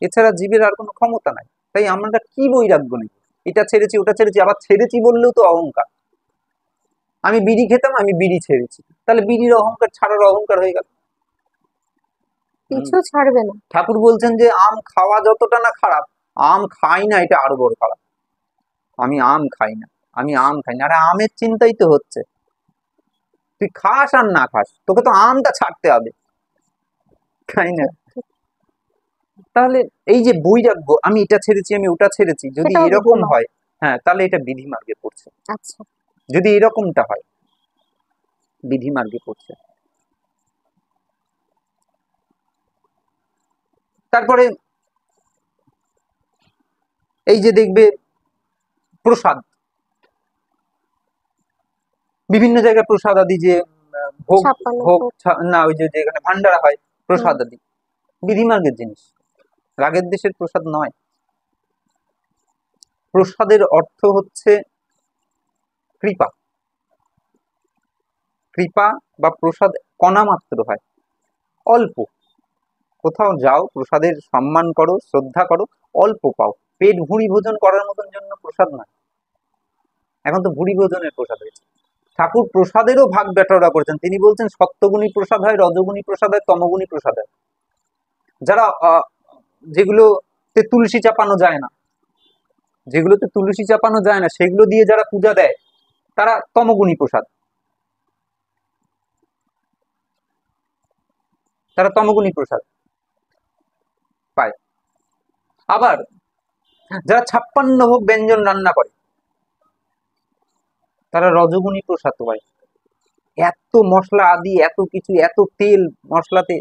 এছাড়া জীবের আর কোনো ক্ষমতা নাই। তাই আমরা কি বৈরাগ্য নেই, এটা ছেড়েছি ওটা ছেড়েছি, আবার ছেড়েছি বললেও তো অহংকার। আমি বিড়ি খেতাম, আমি বিড়ি ছেড়েছি, তাহলে বিড়ির অহংকার ছাড়ার অহংকার হয়ে গেল। কিছু ছাড়বে না। ঠাকুর বলছেন যে আম খাওয়া যতটা না খারাপ, আম খাই না এটা আরো বড় খারাপ। আমি আম খাই না, আমি আম খাই না, আরে আমের চিন্তাই তো হচ্ছে, তুই খাস আর না খাস, তোকে তো আমটা ছাড়তে হবে, তাই না? তাহলে এই যে বৈরাগ্য, আমি এটা ছেড়েছি আমি ওটা ছেড়েছি, যদি সেটাও এরকম বিধিমার্গ। হয়, হ্যাঁ, তাহলে এটা বিধি মার্গে পড়ছে। আচ্ছা, যদি এরকমটা হয়, বিধি মার্গে পড়ছে। তারপরে এই যে দেখবে প্রসাদ, বিভিন্ন জায়গায় প্রসাদ আদি যে ভোগ, 56 ভোগ ভোগ। না ওই যে যেখানে ভান্ডারা হয় প্রসাদ আদি, বিধিমার্গের জিনিস, রাগের দেশের প্রসাদ নয়। প্রসাদের অর্থ হচ্ছে কৃপা, কৃপা বা প্রসাদ কণা মাত্র হয়, অল্প। কোথাও যাও প্রসাদের সম্মান করো, শ্রদ্ধা করো, অল্প পাও, পেট ভুঁড়ি ভোজন করার মতন জন্য প্রসাদ নয়। এখন তো ভুঁড়ি ভোজনের প্রসাদ হয়েছে। ঠাকুর প্রসাদেরও ভাগ ব্যাটরা করেছেন, তিনি বলছেন সত্যগুণী প্রসাদ হয়, রজগুণী প্রসাদ হয়, তমগুণী প্রসাদ হয়। যারা যেগুলোতে তুলসী চাপানো যায় না, যেগুলোতে তুলসী চাপানো যায় না সেগুলো দিয়ে যারা পূজা দেয়, তারা তমগুণী প্রসাদ, তারা তমগুণী প্রসাদ পায়। আবার যারা 56 ভোগ ব্যঞ্জন রান্না করে, তারা রজগুণী প্রসাদ পায়। এত মশলা আদি, এত কিছু, এত তেল মশলাতে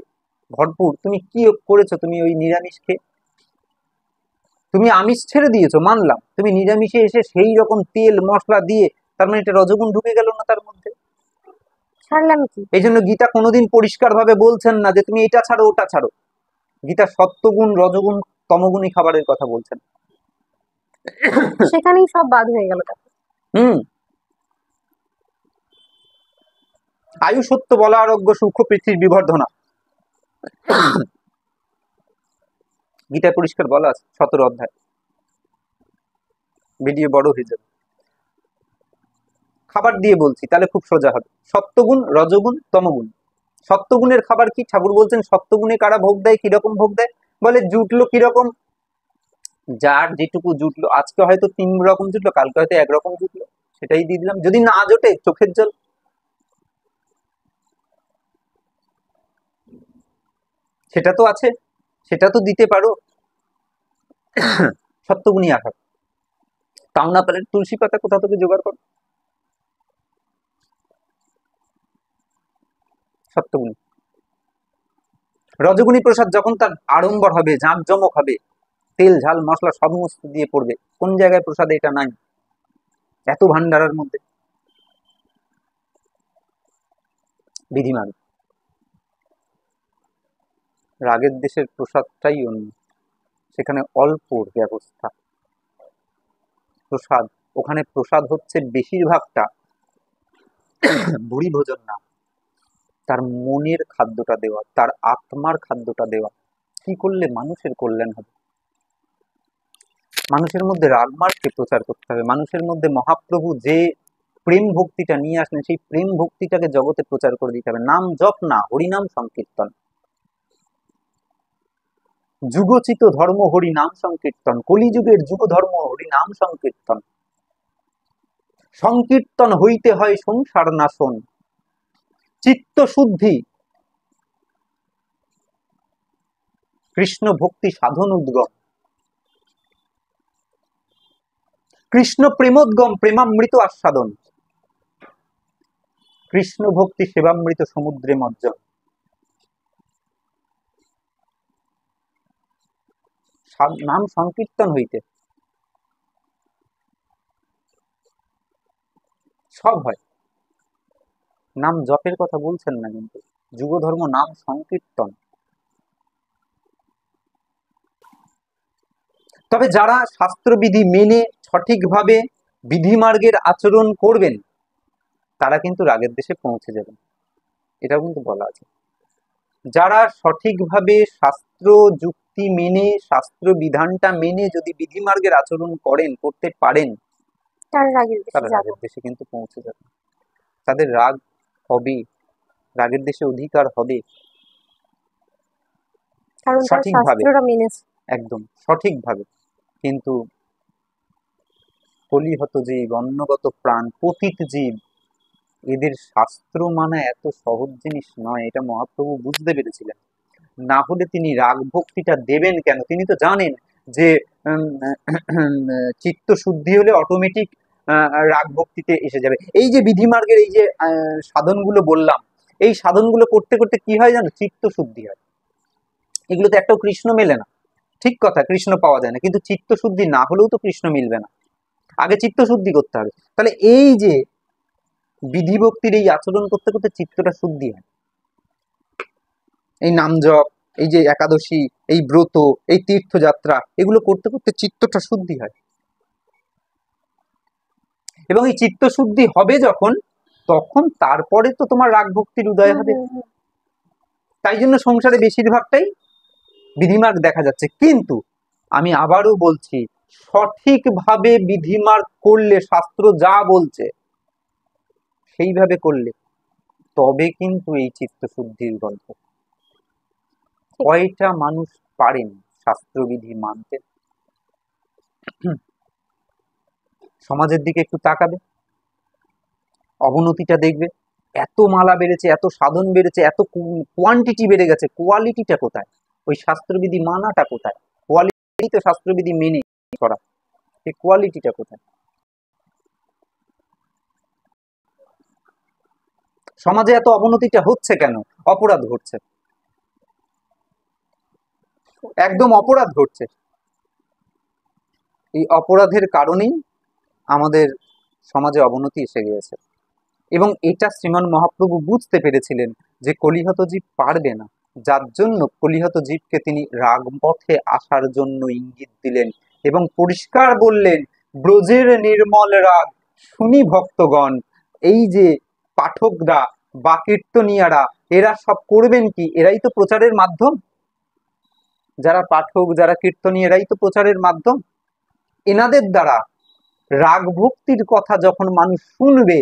ভরপুর, তুমি কি করেছো? তুমি ওই নিরামিষ খেয়ে, তুমি আমিষ ছেড়ে দিয়েছো মানলাম, তুমি নিরামিষে এসে সেই রকম তেল মশলা দিয়ে তার মানে এটা রজগুণ ঢুকে গেল না তার মধ্যে। ছাড়লাম কি? এই জন্য গীতা কোনোদিন পরিষ্কার ভাবে বলছেন না যে তুমি এটা ছাড়ো ওটা ছাড়ো। গীতা সত্যগুণ রজগুণ তমগুণী খাবারের কথা বলছেন। সেখানেই সব বাদ হয়ে গেল। হুম। আয়ু সত্য বলা আরোগ্য সূক্ষ্ম পৃথিবীর বিবর্ধনা, গীতায় পরিষ্কার বলা আছে 17 অধ্যায়। ভিডিও বড় হয়ে যাবে, খাবার দিয়ে বলছি তাহলে খুব সোজা হবে। সত্যগুণ রজগুণ তমগুণ। সত্যগুণের খাবার কি? ঠাকুর বলছেন সত্যগুণে কারা ভোগ দেয়, কিরকম ভোগ দেয়? বলে জুটলো কিরকম, যার যেটুকু জুটলো, আজকে হয়তো 3 রকম জুটলো, কালকে হয়তো 1 রকম জুটলো, সেটাই দিয়ে দিলাম। যদি না জোটে চোখের জল, সেটা তো আছে, সেটা তো দিতে পারো। সত্যগুণী আঘাত। তাও না পারলে তুলসী পাতা কোথা থেকে জোগাড় করো। সত্যগুণী। রজগুণী প্রসাদ যখন তার আড়ম্বর হবে, জাঁকজমক হবে, তেল ঝাল মশলা সমস্ত দিয়ে পড়বে, কোন জায়গায় প্রসাদে এটা নাই এত ভান্ডারের মধ্যে? বিধিমান। রাগের দেশের প্রসাদটাই অন্য, সেখানে অল্পর ব্যবস্থা। প্রসাদ, ওখানে প্রসাদ হচ্ছে বেশিরভাগটা ভুরি ভোজন না, তার মনের খাদ্যটা দেওয়া, তার আত্মার খাদ্যটা দেওয়া। কি করলে মানুষের কল্যাণ হবে? মানুষের মধ্যে রাগমার্গকে প্রচার করতে হবে। মানুষের মধ্যে মহাপ্রভু যে প্রেম ভক্তিটা নিয়ে আসলেন, সেই প্রেম ভক্তিটাকে জগতে প্রচার করে দিতে হবে। নাম জপ না, হরিনাম সংকীর্তন। যুগোচিত ধর্ম হরি নাম সংকীর্তন, কলিযুগের যুগ ধর্ম হরি নাম সংকীর্তন। সংকীর্তন হইতে হয় সংসার নাশন, চিত্ত শুদ্ধি কৃষ্ণ ভক্তি সাধন উদ্গম, কৃষ্ণ প্রেমোদ্গম প্রেমামৃত আস্বাদন, কৃষ্ণ ভক্তি সেবামৃত সমুদ্রে মজ্জন। নাম সংকীর্তন হইতে সব হয়। নাম জপের কথা বলছেন না কিন্তু, যুগ ধর্ম নাম সংকীর্তন। তবে যারা শাস্ত্রবিধি মেনে সঠিকভাবে বিধিমার্গের আচরণ করবেন, তারা কিন্তু রাগের দেশে পৌঁছে যাবেন, এটাও কিন্তু বলা আছে। যারা সঠিকভাবে শাস্ত্র যুক্তি মেনে, শাস্ত্র বিধানটা মেনে যদি বিধিমার্গের আচরণ করেন, করতে পারেন, তারা রাগের দেশে কিন্তু পৌঁছে যাবে। তাদের রাগ হবে, রাগের দেশে অধিকার হবে, কারণ সঠিকভাবে, একদম সঠিকভাবে। কিন্তু কলিহত জীব, অন্নগত প্রাণ, পতিত জীব, এদের শাস্ত্র মানা এত সহজ জিনিস নয়, এটা মহাপ্রভু বুঝতে পেরেছিলেন। না হলে তিনি রাগ ভক্তিটা দেবেন কেন? তিনি তো জানেন যে চিত্ত শুদ্ধি হলে অটোমেটিক রাগ ভক্তিতে এসে যাবে। এই যে বিধিমার্গের এই যে সাধনগুলো বললাম, এই সাধনগুলো করতে করতে কি হয় জানো? চিত্ত শুদ্ধি হয়। এগুলোতে একটাও কৃষ্ণ মেলে না, ঠিক কথা, কৃষ্ণ পাওয়া যায় না, কিন্তু চিত্ত শুদ্ধি না হলেও তো কৃষ্ণ মিলবে না, আগে চিত্ত শুদ্ধি করতে হবে। তাহলে এই যে বিধি ভক্তির এই আচরণ করতে করতে চিত্তটা শুদ্ধি হয়। এই নাম জপ, এই যে একাদশী, এই ব্রত, এই তীর্থযাত্রা, এগুলো করতে করতে চিত্তটা শুদ্ধি হয়। এবং এই চিত্ত শুদ্ধি হবে যখন, তখন তারপরে তো তোমার রাগ ভক্তির উদয় হবে। তাই জন্য সংসারে বেশিরভাগটাই বিধিমার্গ দেখা যাচ্ছে। কিন্তু আমি আবারও বলছি, সঠিকভাবে বিধিমার্গ করলে, শাস্ত্র যা বলছে সেইভাবে করলে, তবে কিন্তু এই চিত্ত শুদ্ধির গল্প। কয়টা মানুষ পারেন শাস্ত্রবিধি মানতে? সমাজের দিকে একটু তাকাবে, অবনতিটা দেখবে। এত মালা বেড়েছে, এত সাধন বেড়েছে, এত কোয়ান্টিটি বেড়ে গেছে, কোয়ালিটিটা কোথায়? ওই শাস্ত্রবিধি মানাটা কোথায়? কোয়ালিটি তো শাস্ত্রবিধি মেনে করা, এই কোয়ালিটিটা কোথায়? সমাজে এত অবনতিটা হচ্ছে কেন? অপরাধ ঘটছে, একদম অপরাধ ঘটছে। এই অপরাধের কারণেই আমাদের সমাজে অবনতি এসে গিয়েছে। এবং এটা শ্রীমান মহাপ্রভু বুঝতে পেরেছিলেন যে কলিহত জীব পারবে না, যার জন্য কলিহত জীবকে তিনি রাগপথে আসার জন্য ইঙ্গিত দিলেন এবং পরিষ্কার বললেন, ব্রজের নির্মল রাগ শুনি ভক্তগণ। এই যে পাঠকরা বা কীর্তনিয়ারা, এরা সব করবেন কি? এরাই তো প্রচারের মাধ্যম। যারা পাঠক, যারা কীর্তনী, এরাই তো প্রচারের মাধ্যম। এনাদের দ্বারা রাগ ভক্তির কথা যখন মানুষ শুনবে,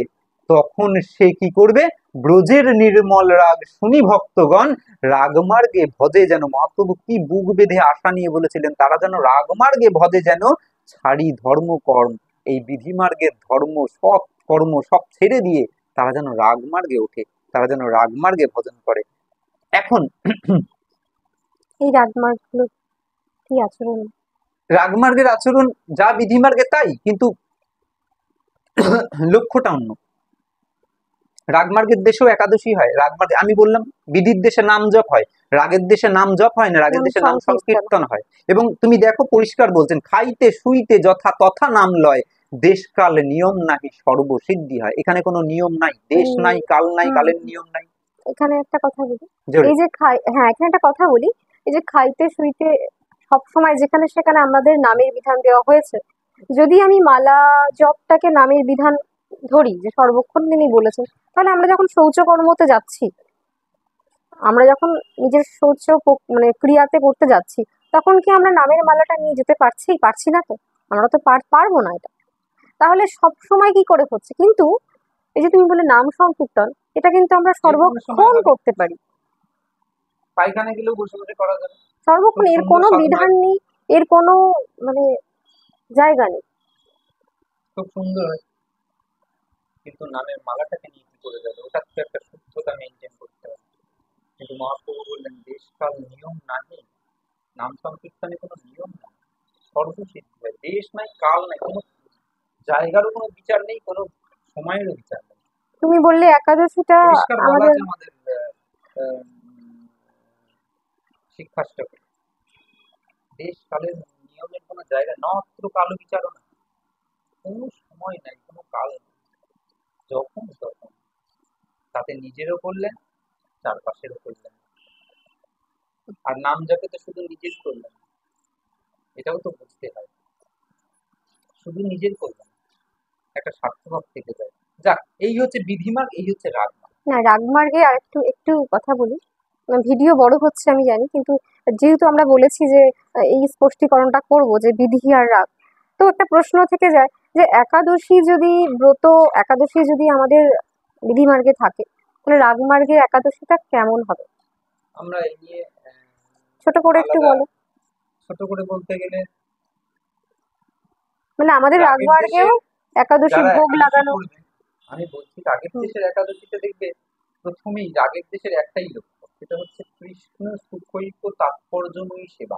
তখন সে কি করবে? ব্রজের নির্মল রাগ শুনি ভক্তগণ রাগমার্গে ভজে যেন, মহাপ্রভু কি বুক বেঁধে আশা নিয়ে বলেছিলেন, তারা যেন রাগমার্গে ভজে যেন ছাড়ি ধর্ম কর্ম। এই বিধিমার্গের ধর্ম সব কর্ম সব ছেড়ে দিয়ে তারা যেন রাগমার্গে ওঠে, তারা যেন রাগমার্গে ভজন করে। এখন এই রাগমার্গগুলো কি আচরণ? রাগমার্গের আচরণ যা বিধিমার্গে তাই, কিন্তু লক্ষ্যটা অন্য। রাগমার্গের দেশেও একাদশী হয়। রাগমার্গে আমি বললাম বিধির দেশে নাম জপ হয়, রাগের দেশে নাম জপ হয় না, রাগের দেশে নাম সংকীর্তন হয়। এবং তুমি দেখো পরিষ্কার বলছেন, খাইতে শুইতে যথা তথা নাম লয়, দেশকাল নিয়ম নাহি সর্বসিদ্ধি হয়। এখানে কোনো নিয়ম নাই, দেশ নাই, কাল নাই, কালের নিয়ম নাই। এখানে একটা কথা বলি, এই যে এখানে একটা কথা বলি, এই যে খাইতে শুইতে সবসময় যেখানে সেখানে আমাদের নামের বিধান দেওয়া হয়েছে। যদি আমি মালা জপটাকে নামের বিধান ধরি যে সর্বক্ষণ তিনি বলেছেন, তাহলে আমরা যখন শৌচকর্মতে যাচ্ছি, আমরা যখন নিজের শৌচ মানে ক্রিয়াতে করতে যাচ্ছি, তখন কি আমরা নামের মালাটা নিয়ে যেতে পারছি না? তো আমরা তো পারবো না এটা। তাহলে সব সময় কি করে হচ্ছে? কিন্তু এই যে তুমি বলে নাম সংকীর্তন, এটা কিন্তু আমরা সর্বক্ষণ করতে পারি, পায়খানা গেলেও বসে বসে করা যাবে সর্বক্ষণ। এর কোনো বিধান নেই, এর কোনো মানে জায়গা নেই। খুব সুন্দর। কিন্তু নামের মালাটাকে নিয়ে কি করে যাবে? ওটা তো একটা শুদ্ধতা মেনটেন করতে হবে। কিন্তু মহাপ্রভু বললেন, দেশকাল নিয়ম নাহি, নাম সংকীর্তনে কোনো নিয়ম নাই, সর্বসিদ্ধি হয়। দেশ নাই, কাল নাই, কোনো জায়গারও কোনো বিচার নেই, কোনো সময়েরও বিচার নেই। তুমি বললে একাদশীটা আমাদের শিক্ষাষ্টকে দেশ কালের নিয়মের কোনো জায়গা নত্র কালো বিচারও না, কোনো সময় নাই, কোনো কাল নেই, যখন তখন। তাতে নিজেরও করলেন, চারপাশেরও করলেন। আর নাম জপে তো শুধু নিজের করলেন, এটাও তো বুঝতে হয়। শুধু নিজের করলেন, একটা স্বার্থভাব থেকে যায়। যাক, এই হচ্ছে বিধিমার্গ, এই হচ্ছে রাগমার্গ। না, রাগমার্গে আর একটু কথা বলি। ভিডিও বড় হচ্ছে আমি জানি, কিন্তু যেহেতু আমরা বলেছি যে এই স্পষ্টীকরণটা করব যে বিধি আর রাগ, তো একটা প্রশ্ন থেকে যায় যে একাদশী যদি আমাদের বিধিমার্গে থাকে, তাহলে রাগমার্গের একাদশীটা কেমন হবে? আমরা এই নিয়ে ছোট করে একটু বলো। ছোট করে বলতে গেলে, মানে আমাদের রাগমার্গেও একাদশী ভোগ লাগানো। আমি বলছি, রাগের দেশের একাদশীতে দেখবে প্রথমেই রাগের দেশের একটাই লক্ষ্য, সেটা হচ্ছে কৃষ্ণ সুখৈক তাৎপর্যময়ী সেবা।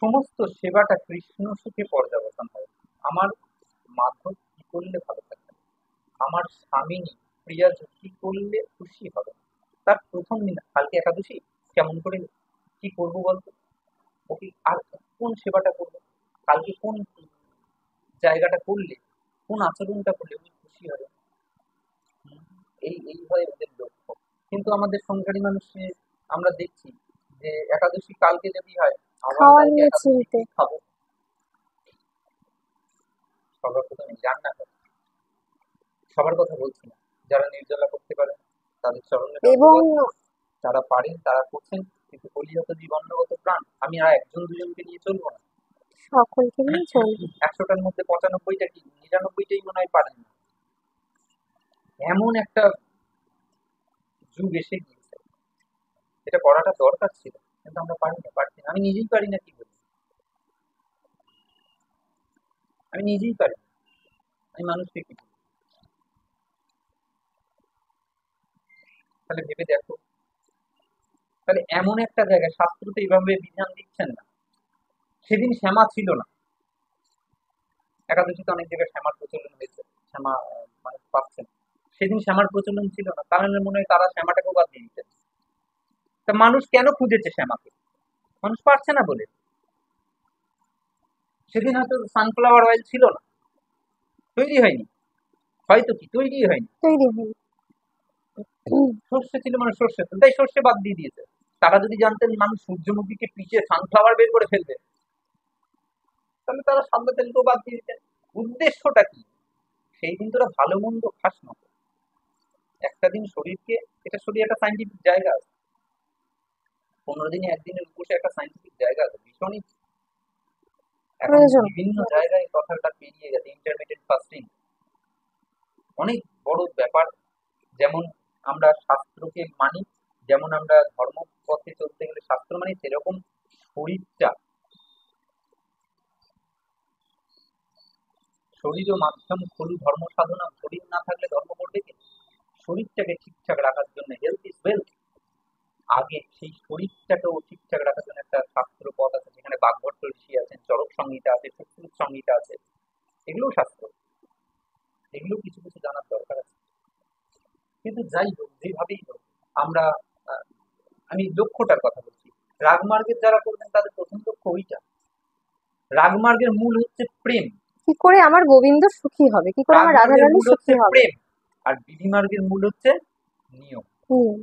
সমস্ত সেবাটা কৃষ্ণ সুখে পর্যবেক্ষণ হয়। আমার মাধব কি করলে ভালো থাকবে, আমার স্বামিনী প্রিয়া কি করলে খুশি হবে। তার প্রথম দিন, কালকে একাদশী, কেমন করে কি করবো বলতো, ওকে আর কোন সেবাটা করবো, কালকে কোন জায়গাটা করলে, কোন আচরণটা করলে উনি খুশি হবে। এইভাবে ওদের লক্ষ্য। কিন্তু আমাদের সংসারী মানুষে আমরা দেখছি যে একাদশী কালকে যদি হয়, খাওয়া নিয়ে চিনতে খাবো, সবার প্রথমে রান্না করে। সবার কথা বলছি না, যারা নির্জলা করতে পারেন তাদের চরণে, এবং যারা পারেন তারা করছেন, কিন্তু কলিহত জীবনগত প্রাণ, আমি আর একজন দুজনকে নিয়ে চলবো না, সকলকে নিয়ে চলবো। 100টার মধ্যে 95টা কি 99টাই মনে হয় পারেন না। এমন একটা যুগ এসে গিয়েছে, এটা করাটা দরকার ছিল, কিন্তু আমরা পারছি না। আমি নিজেই পারি না, কি বলি, আমি নিজেই পারি না, আমি মানুষকে কি বলি? তাহলে ভেবে দেখো, তাহলে এমন একটা জায়গায় শাস্ত্রতে এইভাবে বিধান দিচ্ছেন না। সেদিন শ্যামা ছিল না, একাদশীতে অনেক জায়গায় শ্যামার প্রচলন হয়েছে, শ্যামা মানুষ পাচ্ছেন, সেদিন শ্যামার প্রচলন ছিল না, কারণ মনে হয় তারা শ্যামাটাকেও বাদ দিয়ে দিতেন। তা মানুষ কেন খুঁজেছে শ্যামাকে? মানুষ পারছে না বলে। সেদিন হয়তো সানফ্লাওয়ার অয়েল ছিল না, তৈরি হয়নি, হয়তো কি তৈরি হয়নি। তৈরি হয়নি। সর্ষে ছিল মানে সর্ষে তেল, তাই সর্ষে বাদ দিয়ে দিয়েছে। তারা যদি জানতেন মানুষ সূর্যমুখীকে পিছিয়ে সানফ্লাওয়ার বের করে ফেলবে, তাহলে তারা সাদা তেলকেও বাদ দিয়ে দিতেন। উদ্দেশ্যটা কি? সেই দিন তোরা ভালো মন্দ খাস না, একটা দিন শরীরকে, এটা শরীর একটা সাইন্টিফিক জায়গা আছে, 15 দিনে একদিনের উপসে একটা সাইন্টিফিক জায়গা আছে, ভীষণই এখন প্রয়োজন। বিভিন্ন জায়গায় কথাটা পেরিয়ে গেছে, ইন্টারমিডিয়েট ফাস্টিং অনেক বড় ব্যাপার। যেমন আমরা শাস্ত্রকে মানি, যেমন আমরা ধর্ম পথে চলতে গেলে শাস্ত্র মানি, সেরকম শরীরটা, শরীর ও মাধ্যম খলু ধর্ম সাধনা, শরীর না থাকলে ধর্ম করবে কি? শরীরটাকে ঠিকঠাক রাখার জন্য, হেলথ ইজ ওয়েলথ, আগে সেই শরীরটাকেও ঠিকঠাক রাখার জন্য একটা শাস্ত্র পথ আছে, যেখানে বাগভট্ট ঋষি আছেন, চরক সংহিতা আছে, সুশ্রুত সংহিতা আছে, এগুলোও শাস্ত্র, এগুলো কিছু কিছু জানার দরকার আছে। কিন্তু যাই হোক, যেভাবেই হোক, আমরা আহ, আমি লক্ষ্যটার কথা বলছি, রাগমার্গের যারা করবেন তাদের প্রথম লক্ষ্য ওইটা। রাগমার্গের মূল হচ্ছে প্রেম, কি করে আমার গোবিন্দ সুখী হবে, কি করে আমার রাগমার্গের রাধারানী মূল হচ্ছে সুখী হবে। প্রেম, আর বিধিমার্গের মূল হচ্ছে নিয়ম। হুম।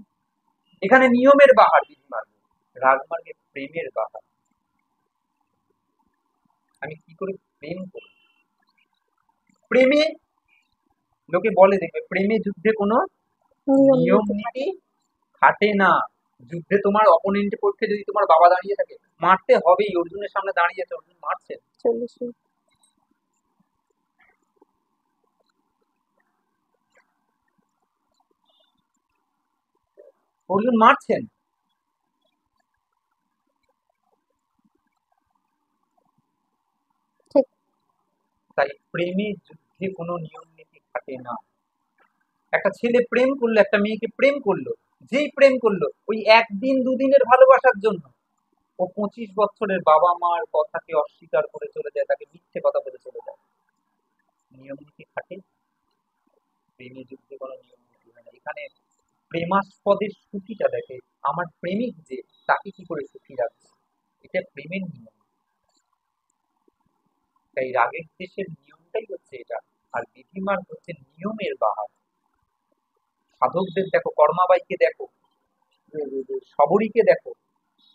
এখানে নিয়মের বাহার বিধিমার্গ, রাগমার্গে প্রেমের বাহার। আমি কি করে প্রেম করব? প্রেমে, লোকে বলে দেখবে, প্রেমে যুদ্ধে কোনো নিয়ম নীতি খাটে না। যুদ্ধে তোমার অপোনেন্টের পক্ষে যদি তোমার বাবা দাঁড়িয়ে থাকে, মারতে হবেই। অর্জুনের সামনে দাঁড়িয়ে আছে, অর্জুন মারছে, 40 মিনিট। অর্জুন মারছেন। ঠিক। তাই প্রেমে যুদ্ধে কোনো নিয়ম নীতি খাটে না। একটা ছেলে প্রেম করলো, একটা মেয়েকে প্রেম করলো, যেই প্রেম করলো ওই একদিন দুদিনের ভালোবাসার জন্য ও 25 বছরের বাবা মার কথাকে অস্বীকার করে চলে যায়, তাকে মিথ্যে কথা বলে চলে যায়। নিয়ম নীতি খাটে? প্রেমে যুদ্ধে কোনো নিয়ম নীতি হয় না। এখানে প্রেমাস্পদের সুখীটা দেখে, আমার প্রেমিক যে, তাকে কি করে সুখী রাখছে, এটা প্রেমের নিয়ম। তাই রাগের দেশের নিয়মটাই হচ্ছে এটা, আর বিধিমার্গ হচ্ছে নিয়মের বাহার। সাধকদের দেখো, কর্মাবাইকে দেখো, সবরীকে দেখো,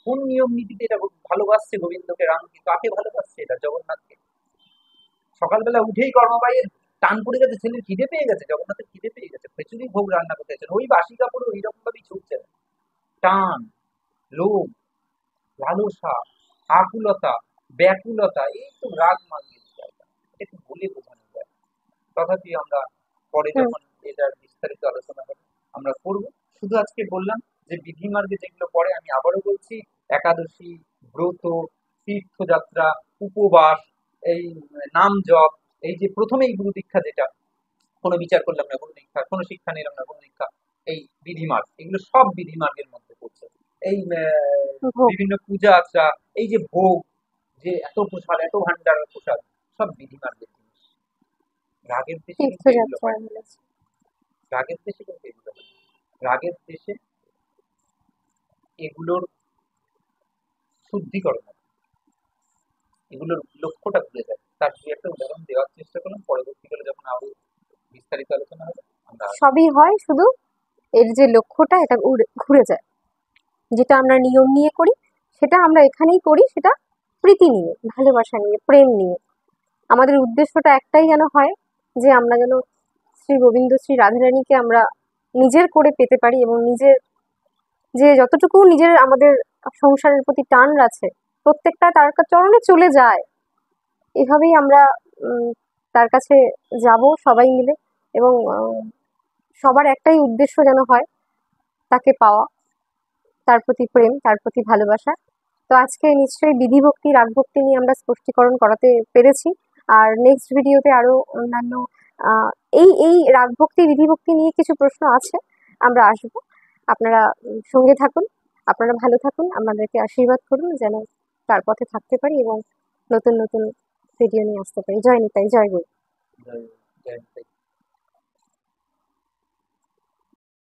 কোন নিয়ম নীতিতে এটা ভালোবাসছে গোবিন্দকে, রামকে, কাকে ভালোবাসছে? এটা জগন্নাথকে। সকালবেলা উঠেই কর্মাবাইয়ের টান পড়ে গেছে, ছেলের খিদে পেয়ে গেছে, জগন্নাথের খিদে পেয়ে গেছে, খিচুড়ি ভোগ রান্না করতে চাইছেন, ওই বাসি কাপড়ে ওই রকম ভাবেই ছুটছেন। টান, লোভ, লালসা, আকুলতা, ব্যাকুলতা, এই তো রাগ মার্গের জায়গা, এটা বলে বোঝানো যায়। তথাপি আমরা পরে যখন এটার বিস্তারিত আলোচনা হবে আমরা করব। শুধু আজকে বললাম যে বিধিমার্গে যেগুলো পড়ে, আমি আবারও বলছি, একাদশী, ব্রত, তীর্থযাত্রা, উপবাস, এই নাম জপ, এই যে প্রথমেই গুরু দীক্ষা, যেটা কোনো বিচার করলাম না, গুরু দীক্ষা, কোনো শিক্ষা নিলাম না, গুরু দীক্ষা, এই বিধিমার্গ, এগুলো সব বিধিমার্গের মধ্যে পড়ছে। এই বিভিন্ন পূজা আচ্ছা, এই যে ভোগ, যে এত প্রসাদ, এত ভান্ডার প্রসাদ, সব বিধিমার্গের জিনিস। রাগের দেশে কিন্তু এগুলো হয় না। রাগের দেশে কিন্তু এগুলো হয় না। রাগের দেশে এগুলোর শুদ্ধিকরণ হয়, এগুলোর লক্ষ্যটা ভুলে যায়। তার দুই একটা উদাহরণ দেওয়ার চেষ্টা করলাম, পরবর্তীকালে যখন আরো বিস্তারিত আলোচনা হবে আমরা সবই হয়, শুধু এর যে লক্ষ্যটা এটা ঘুরে যায়। যেটা আমরা নিয়ম নিয়ে করি সেটা আমরা এখানেই করি, সেটা প্রীতি নিয়ে, ভালোবাসা নিয়ে, প্রেম নিয়ে। আমাদের উদ্দেশ্যটা একটাই যেন হয়, যে আমরা যেন শ্রী গোবিন্দ শ্রী রাধারানীকে আমরা নিজের করে পেতে পারি, এবং নিজের যে যতটুকু নিজের আমাদের সংসারের প্রতি টান আছে প্রত্যেকটা তার চরণে চলে যায়। এভাবেই আমরা তার কাছে যাব সবাই মিলে, এবং সবার একটাই উদ্দেশ্য যেন হয় তাকে পাওয়া, তার প্রতি প্রেম, তার প্রতি ভালোবাসা। তো আজকে নিশ্চয়ই বিধিভক্তি রাগভক্তি নিয়ে আমরা স্পষ্টীকরণ করাতে পেরেছি। আর নেক্সট ভিডিওতে আরো অন্যান্য এই এই রাগভক্তি বিধিভক্তি নিয়ে কিছু প্রশ্ন আছে, আমরা আসবো। আপনারা সঙ্গে থাকুন, আপনারা ভালো থাকুন, আমাদেরকে আশীর্বাদ করুন যেন তার পথে থাকতে পারি এবং নতুন নতুন ভিডিও নিয়ে আসতে পারি। জয় নিতাই, জয় গুরু। জয় জয়